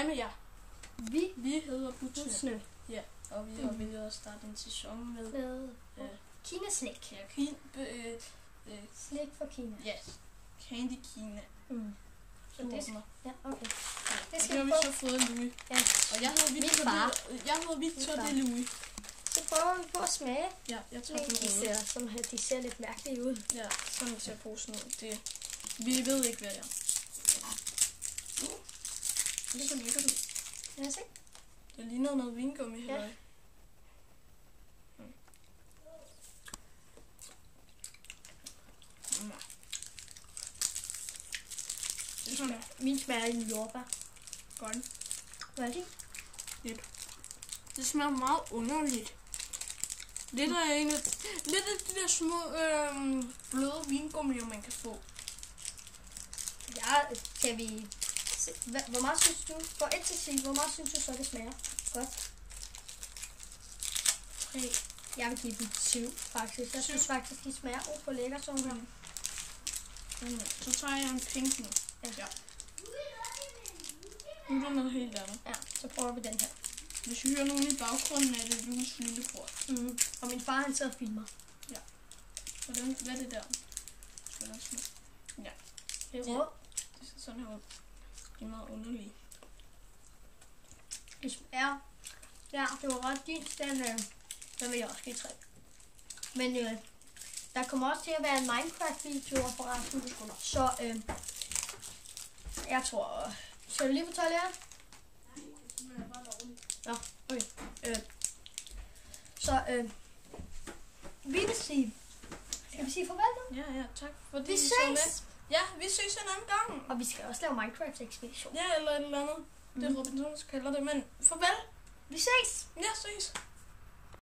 Hej med jer. Vi hedder Butsnø. Ja, og vi har vælget at starte en sæson med Kina-slik. Ja, Slik for Kina. Ja, Candy Kina. Så det skal... Ja, okay. Det skal vi så fået Louis. Ja. Og jeg hedder Victor, det er Louis. Så prøver vi på at smage. Ja, jeg tager den røde. De ser lidt mærkelige ud. Ja, sådan ser posen ud. Vi ved ikke, hvad det er. Det er så lækkert ud. Kan jeg se? Det ligner noget vingummi her. Ja. Det er sådan her. Min smager i jordbær. Godt. Hvad er det? Lidt. Det smager meget underligt. Lidt af de der små bløde vingummier, man kan få. Ja, kan vi... Hvor meget synes du? For 1 til 10, hvor meget synes du så, det smager? Godt. 3. Jeg vil give dem 7, faktisk. Jeg synes faktisk, de smager på lækker sådan her. Så tager jeg en pink nu. Ja. Nu er der noget helt andet. Ja, så prøver vi den her. Hvis I hører nogen i baggrunden, er det Louis lillebror. Og min far, han sidder og filmer. Ja. Hvad er det der? Ja. Det er rød. Det ser sådan her ud. Det er meget underligt. Det smager... Ja, det var ret dyrt. Den vil jeg også give 3. Men der kommer også til at være en Minecraft-video forresten. Så jeg tror... Skal du lige på toilettet? Nå, okay. Så vi vil sige... Skal vi sige farvel nu? Ja, tak. Fordi Vi I så med. ses! Ja, vi ses en anden gang. Og vi skal også lave Minecraft-ekspedition. Ja, eller et eller andet. Det er Robinson, kalder det. Men farvel. Vi ses! Ja, ses.